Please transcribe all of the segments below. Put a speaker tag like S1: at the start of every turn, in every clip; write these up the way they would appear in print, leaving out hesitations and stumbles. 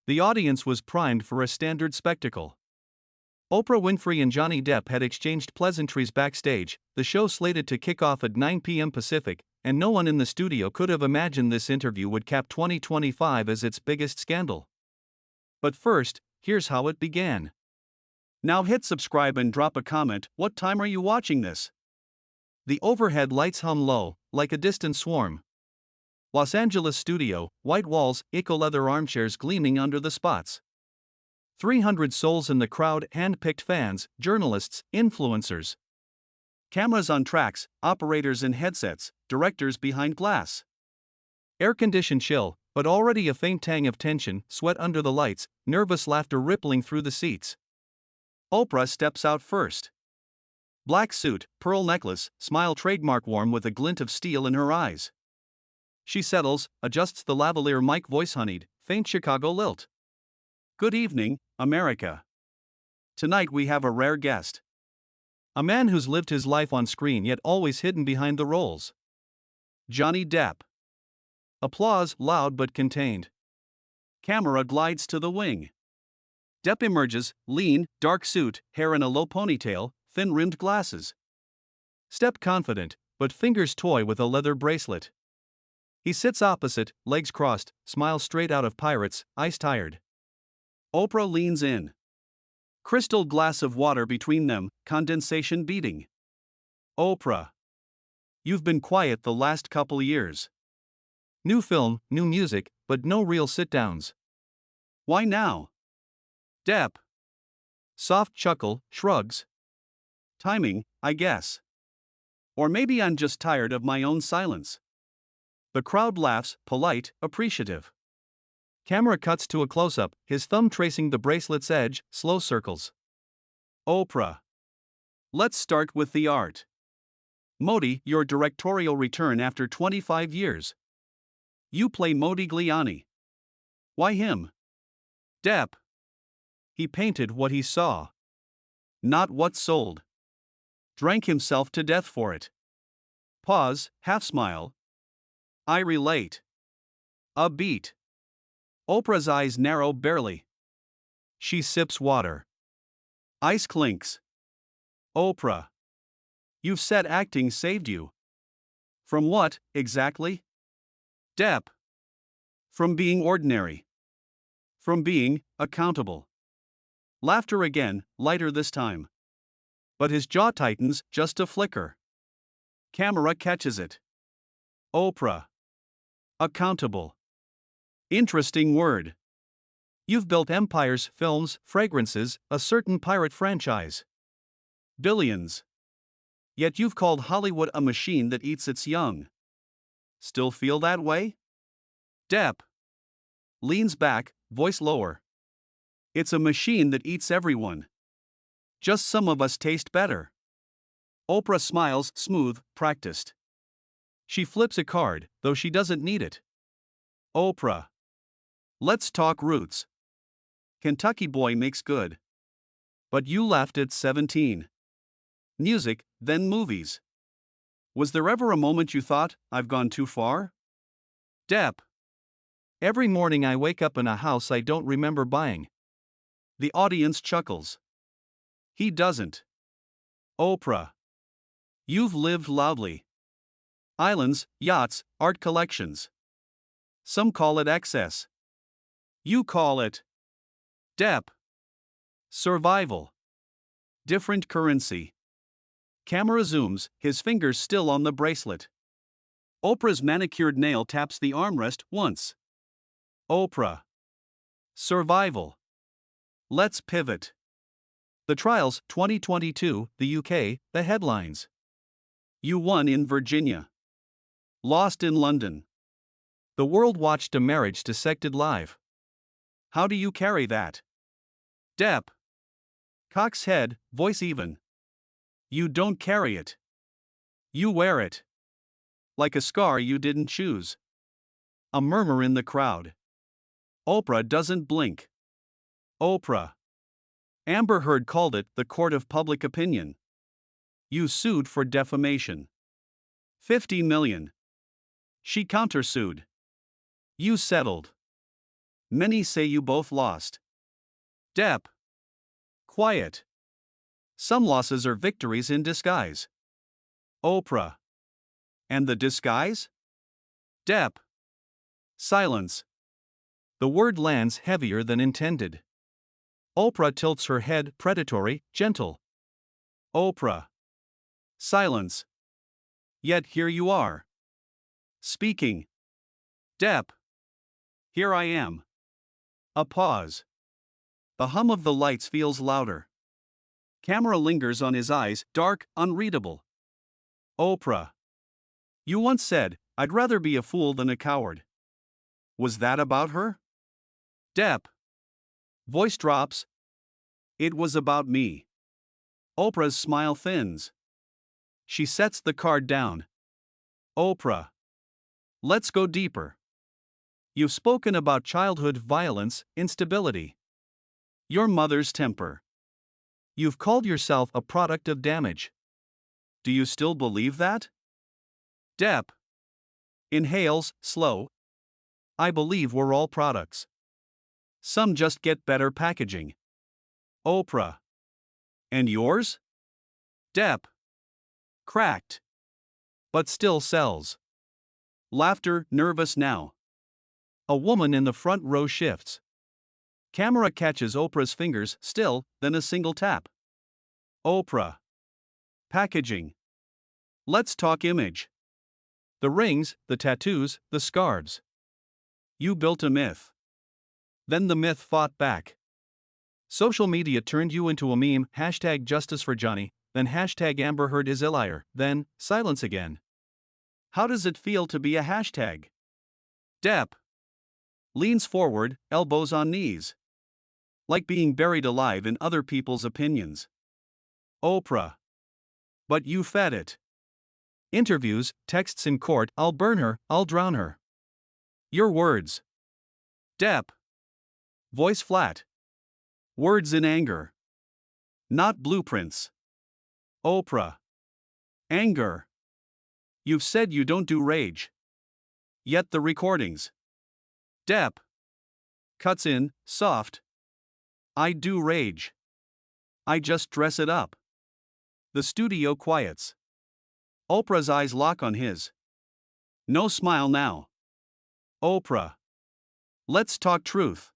S1: The audience was primed for a standard spectacle. Oprah Winfrey and Johnny Depp had exchanged pleasantries backstage, the show slated to kick off at 9 p.m. Pacific, and no one in the studio could have imagined this interview would cap 2025 as its biggest scandal. But first, here's how it began.
S2: Now hit subscribe and drop a comment. What time are you watching this?
S1: The overhead lights hum low, like a distant swarm. Los Angeles studio, white walls, eco-leather armchairs gleaming under the spots. 300 souls in the crowd, hand-picked fans, journalists, influencers.
S2: Cameras on tracks, operators in headsets, directors behind glass.
S1: Air-conditioned chill, but already a faint tang of tension, sweat under the lights, nervous laughter rippling through the seats.
S2: Oprah steps out first. Black suit, pearl necklace, smile trademark warm with a glint of steel in her eyes. She settles, adjusts the lavalier mic, voice honeyed, faint Chicago lilt. Good evening, America. Tonight we have a rare guest.
S1: A man who's lived his life on screen yet always hidden behind the roles.
S2: Johnny Depp.
S1: Applause, loud but contained.
S2: Camera glides to the wing. Depp emerges, lean, dark suit, hair in a low ponytail, thin-rimmed glasses.
S1: Step confident, but fingers toy with a leather bracelet. He sits opposite, legs crossed, smile straight out of Pirates, ice-tired.
S2: Oprah leans in. Crystal glass of water between them, condensation beating. Oprah. You've been quiet the last couple years.
S1: New film, new music, but no real sit-downs.
S2: Why now? Depp.
S1: Soft chuckle, shrugs.
S2: Timing, I guess. Or maybe I'm just tired of my own silence. The crowd laughs, polite, appreciative.
S1: Camera cuts to a close-up, his thumb tracing the bracelet's edge, slow circles.
S2: Oprah. Let's start with the art. Modi, your directorial return after 25 years. You play Modigliani. Why him? Depp. He painted what he saw. Not what sold. Drank himself to death for it. Pause, half smile. I relate. A beat. Oprah's eyes narrow barely. She sips water. Ice clinks. Oprah. You've said acting saved you. From what, exactly? Depp. From being ordinary. From being accountable. Laughter again, lighter this time. But his jaw tightens, just a flicker. Camera catches it. Oprah. Accountable. Interesting word. You've built empires, films, fragrances, a certain pirate franchise. Billions. Yet you've called Hollywood a machine that eats its young. Still feel that way? Depp. Leans back, voice lower. It's a machine that eats everyone. Just some of us taste better. Oprah smiles, smooth, practiced. She flips a card, though she doesn't need it. Oprah. Let's talk roots. Kentucky boy makes good. But you laughed at 17. Music, then movies. Was there ever a moment you thought, I've gone too far? Depp.
S1: Every morning I wake up in a house I don't remember buying.
S2: The audience chuckles. He doesn't. Oprah. You've lived loudly. Islands, yachts, art collections. Some call it excess. You call it. Depp. Survival. Different currency. Camera zooms, his fingers still on the bracelet. Oprah's manicured nail taps the armrest once. Oprah. Survival. Let's pivot. The trials, 2022, the UK, the headlines. You won in Virginia. Lost in London.
S1: The world watched a marriage dissected live.
S2: How do you carry that? Depp. Cocks head, voice even. You don't carry it. You wear it. Like a scar you didn't choose. A murmur in the crowd. Oprah doesn't blink. Oprah. Amber Heard called it the court of public opinion. You sued for defamation. $50 million. She countersued. You settled. Many say you both lost. Depp. Quiet. Some losses are victories in disguise. Oprah. And the disguise? Depp. Silence.
S1: The word lands heavier than intended. Oprah tilts her head, predatory, gentle.
S2: Oprah. Silence. Yet here you are. Speaking. Depp. Here I am. A pause. The hum of the lights feels louder. Camera lingers on his eyes, dark, unreadable. Oprah. You once said, I'd rather be a fool than a coward. Was that about her? Depp. Voice drops. It was about me. Oprah's smile thins. She sets the card down. Oprah. Let's go deeper. You've spoken about childhood violence, instability. Your mother's temper. You've called yourself a product of damage. Do you still believe that? Depp. Inhales, slow. I believe we're all products. Some just get better packaging. Oprah. And yours? Depp. Cracked.
S1: But still sells.
S2: Laughter, nervous now.
S1: A woman in the front row shifts. Camera catches Oprah's fingers, still, then a single tap.
S2: Oprah. Packaging. Let's talk image.
S1: The rings, the tattoos, the scarves.
S2: You built a myth.
S1: Then the myth fought back. Social media turned you into a meme, hashtag justice for Johnny, then hashtag Amber Heard is a liar, then silence again.
S2: How does it feel to be a hashtag? Depp. Leans forward, elbows on knees. Like being buried alive in other people's opinions. Oprah. But you fed it.
S1: Interviews, texts in court, I'll burn her, I'll drown her.
S2: Your words. Depp. Voice flat. Words in anger. Not blueprints. Oprah. Anger. You've said you don't do rage. Yet the recordings. Depp. Cuts in, soft. I do rage. I just dress it up. The studio quiets. Oprah's eyes lock on his. No smile now. Oprah. Let's talk truth.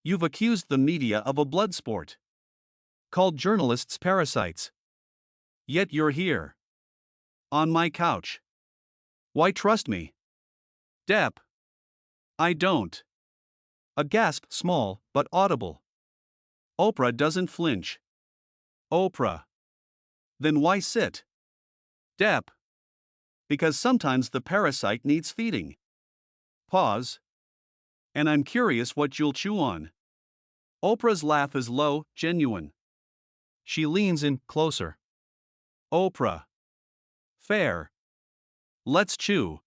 S2: You've accused the media of a blood sport.
S1: Called journalists parasites.
S2: Yet you're here. On my couch. Why trust me? Depp. I don't.
S1: A gasp, small, but audible.
S2: Oprah doesn't flinch. Oprah. Then why sit? Depp. Because sometimes the parasite needs feeding. Pause. And I'm curious what you'll chew on. Oprah's laugh is low, genuine.
S1: She leans in, closer.
S2: Oprah. Fair. Let's chew.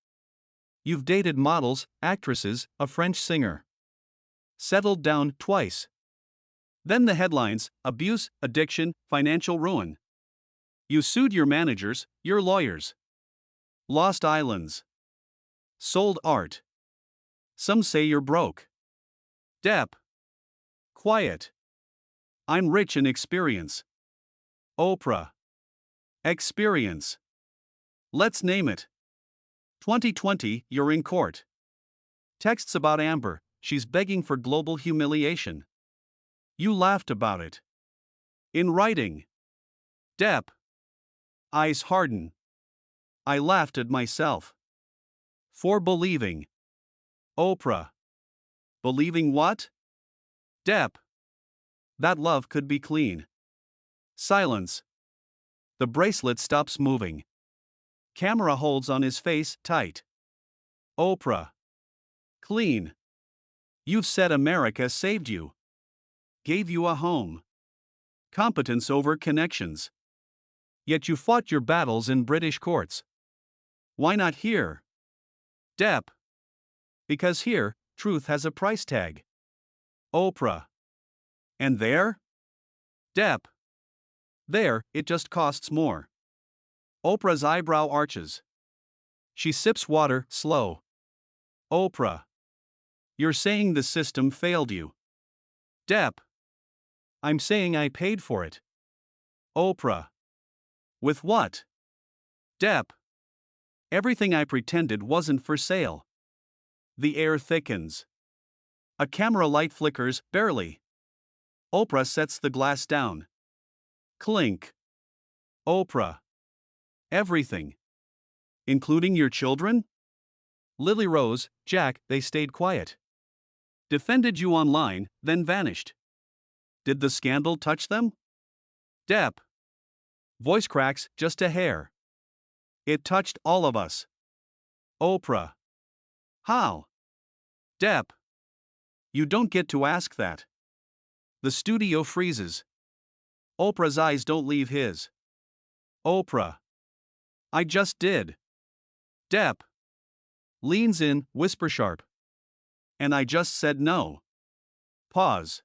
S1: You've dated models, actresses, a French singer. Settled down twice.
S2: Then the headlines: abuse, addiction, financial ruin. You sued your managers, your lawyers. Lost islands. Sold art. Some say you're broke. Depp. Quiet. I'm rich in experience. Oprah. Experience. Let's name it. 2020, you're in court. Texts about Amber, she's begging for global humiliation. You laughed about it. In writing. Depp. Eyes harden. I laughed at myself. For believing. Oprah. Believing what? Depp. That love could be clean. Silence. The bracelet stops moving. Camera holds on his face, tight. Oprah. Clean. You've said America saved you. Gave you a home. Competence over connections.
S1: Yet you fought your battles in British courts.
S2: Why not here? Depp. Because here, truth has a price tag. Oprah. And there? Depp. There, it just costs more. Oprah's eyebrow arches. She sips water, slow. Oprah. You're saying the system failed you. Depp.
S1: I'm saying I paid for it.
S2: Oprah. With what? Depp. Everything I pretended wasn't for sale. The air thickens. A camera light flickers, barely. Oprah sets the glass down. Clink. Oprah. Everything. Including your children?
S1: Lily Rose, Jack, they stayed quiet.
S2: Defended you online, then vanished. Did the scandal touch them? Depp. Voice cracks, just a hair. It touched all of us. Oprah. How? Depp. You don't get to ask that. The studio freezes. Oprah's eyes don't leave his. Oprah. I just did. Depp.
S1: Leans in, whisper sharp.
S2: And I just said no. Pause.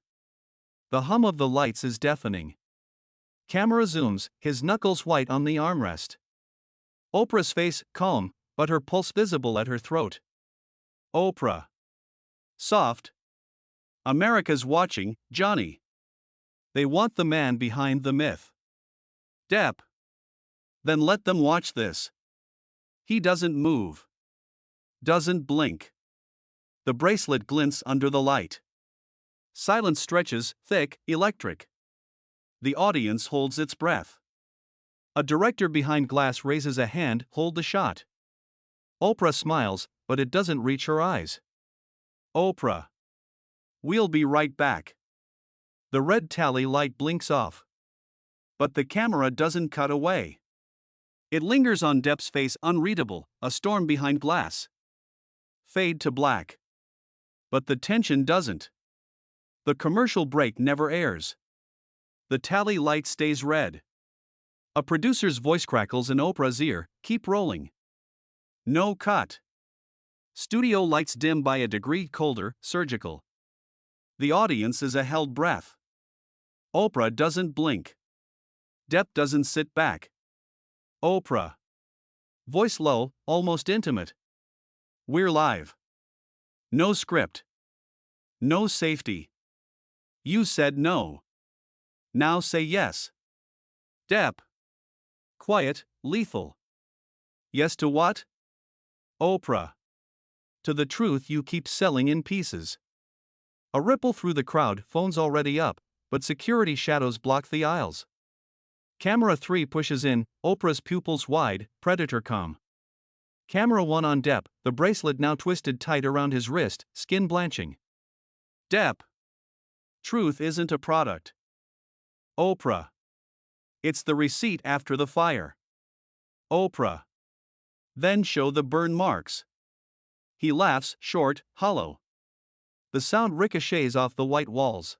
S1: The hum of the lights is deafening. Camera zooms, his knuckles white on the armrest. Oprah's face, calm, but her pulse visible at her throat.
S2: Oprah. Soft. America's watching, Johnny. They want the man behind the myth. Depp. Then let them watch this. He doesn't move. Doesn't blink. The bracelet glints under the light. Silence stretches, thick, electric. The audience holds its breath.
S1: A director behind glass raises a hand, hold the shot. Oprah smiles, but it doesn't reach her eyes.
S2: Oprah. We'll be right back. The red tally light blinks off. But the camera doesn't cut away. It lingers on Depp's face, unreadable, a storm behind glass. Fade to black. But the tension doesn't. The commercial break never airs. The tally light stays red. A producer's voice crackles in Oprah's ear, keep rolling. No cut. Studio lights dim by a degree colder, surgical. The audience is a held breath. Oprah doesn't blink. Depp doesn't sit back. Oprah. Voice low, almost intimate. We're live. No script. No safety. You said no. Now say yes. Depp.
S1: Quiet, lethal.
S2: Yes to what? Oprah.
S1: To the truth you keep selling in pieces. A ripple through the crowd, phones already up, but security shadows block the aisles. Camera 3 pushes in, Oprah's pupils wide, predator calm. Camera 1 on Depp, the bracelet now twisted tight around his wrist, skin blanching.
S2: Depp. Truth isn't a product. Oprah. It's the receipt after the fire. Oprah. Then show the burn marks. He laughs, short, hollow.
S1: The sound ricochets off the white walls.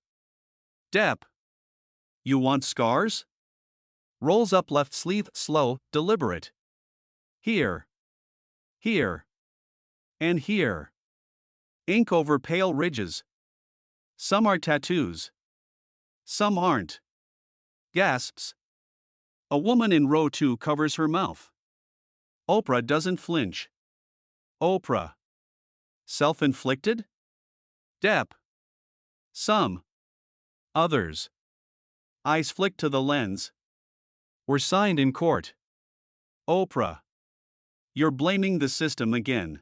S2: Depp. You want scars?
S1: Rolls up left sleeve, slow, deliberate.
S2: Here. Here. And here. Ink over pale ridges. Some are tattoos. Some aren't. Gasps. A woman in row 2 covers her mouth. Oprah doesn't flinch. Oprah. Self-inflicted? Depp. Some. Others. Eyes flick to the lens.
S1: We're signed in court.
S2: Oprah. You're blaming the system again.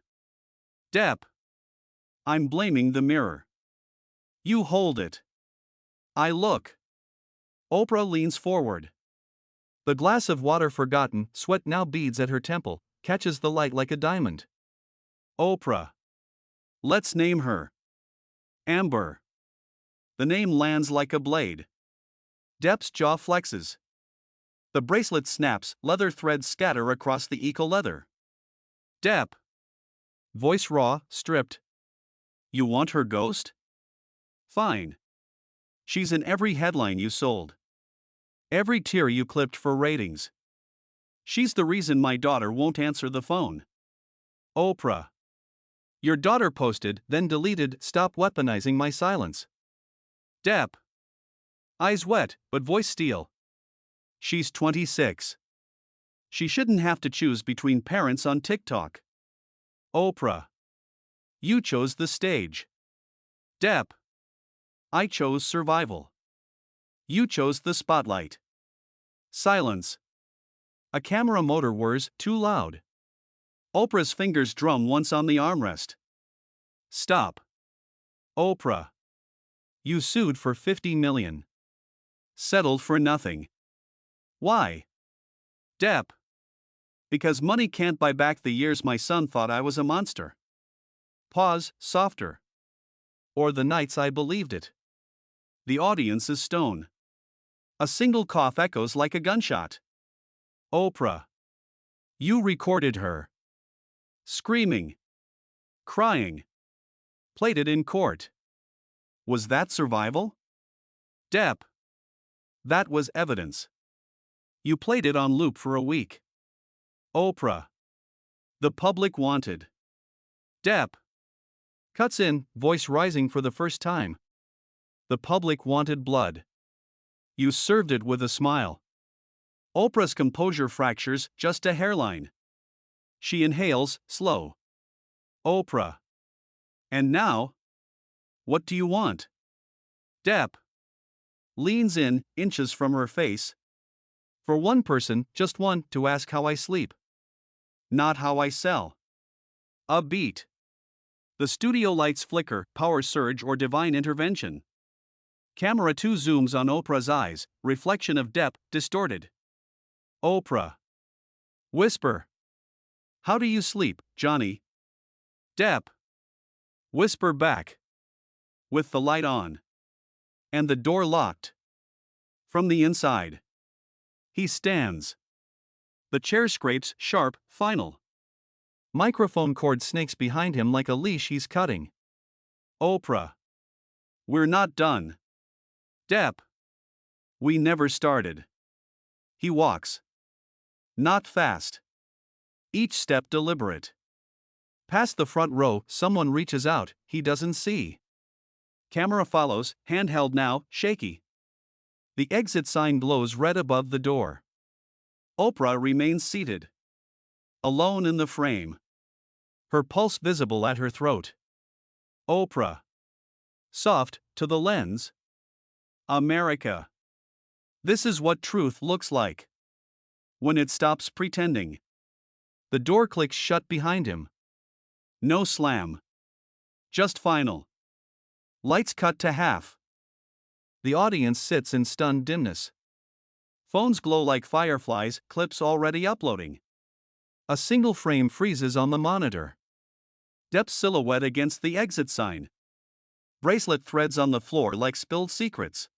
S2: Depp. I'm blaming the mirror. You hold it. I look. Oprah leans forward.
S1: The glass of water forgotten, sweat now beads at her temple, catches the light like a diamond.
S2: Oprah. Let's name her. Amber. The name lands like a blade. Depp's jaw flexes. The bracelet snaps, leather threads scatter across the eco leather. Depp.
S1: Voice raw, stripped.
S2: You want her ghost? Fine. She's in every headline you sold. Every tear you clipped for ratings. She's the reason my daughter won't answer the phone. Oprah.
S1: Your daughter posted, then deleted, stop weaponizing my silence.
S2: Depp. Eyes wet, but voice steel. She's 26. She shouldn't have to choose between parents on TikTok. Oprah. You chose the stage. Depp. I chose survival. You chose the spotlight. Silence. A camera motor whirs too loud. Oprah's fingers drum once on the armrest. Stop. Oprah. You sued for $50 million. Settled for nothing. Why? Depp. Because money can't buy back the years my son thought I was a monster. Pause, softer.
S1: Or the nights I believed it.
S2: The audience is stone. A single cough echoes like a gunshot. Oprah. You recorded her. Screaming. Crying. Played it in court. Was that survival? Depp. That was evidence. You played it on loop for a week. Oprah. The public wanted. Depp.
S1: Cuts in, voice rising for the first time. The public wanted blood.
S2: You served it with a smile. Oprah's composure fractures just a hairline. She inhales, slow. Oprah. And now? What do you want? Depp. Leans in, inches from her face.
S1: For one person, just one, to ask how I sleep.
S2: Not how I sell. A beat. The studio lights flicker, power surge or divine intervention. Camera 2 zooms on Oprah's eyes, reflection of Depp, distorted. Oprah. Whisper. How do you sleep, Johnny? Depp. Whisper back. With the light on. And the door locked. From the inside. He stands. The chair scrapes, sharp, final.
S1: Microphone cord snakes behind him like a leash he's cutting.
S2: Oprah. We're not done. Depp. We never started. He walks. Not fast. Each step deliberate.
S1: Past the front row, someone reaches out, he doesn't see.
S2: Camera follows, handheld now, shaky. The exit sign glows red above the door. Oprah remains seated. Alone in the frame.
S1: Her pulse visible at her throat.
S2: Oprah. Soft, to the lens. America. This is what truth looks like. When it stops pretending.
S1: The door clicks shut behind him.
S2: No slam. Just final. Lights cut to half.
S1: The audience sits in stunned dimness.
S2: Phones glow like fireflies, clips already uploading.
S1: A single frame freezes on the monitor.
S2: Depp's silhouette against the exit sign. Bracelet threads on the floor like spilled secrets.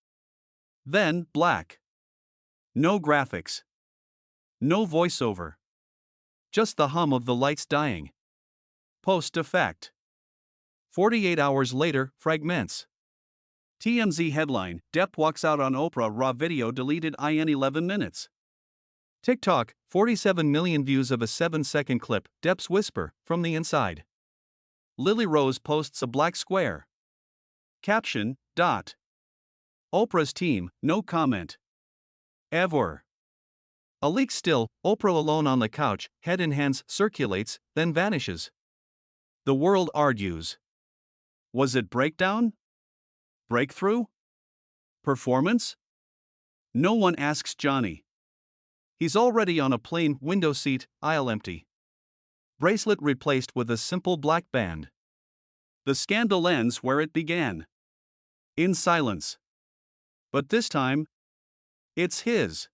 S2: Then, black. No graphics. No voiceover.
S1: Just the hum of the lights dying.
S2: Post effect.
S1: 48 hours later, fragments.
S2: TMZ headline: Depp walks out on Oprah raw video deleted in 11 minutes.
S1: TikTok, 47 million views of a 7-second clip, Depp's whisper, from the inside.
S2: Lily Rose posts a black square. Caption: Oprah's team, no comment. Ever.
S1: A leak still, Oprah alone on the couch, head in hands, circulates, then vanishes.
S2: The world argues. Was it breakdown? Breakthrough? Performance? No one asks Johnny. He's already on a plane, window seat, aisle empty.
S1: Bracelet replaced with a simple black band.
S2: The scandal ends where it began. In silence. But this time, it's his.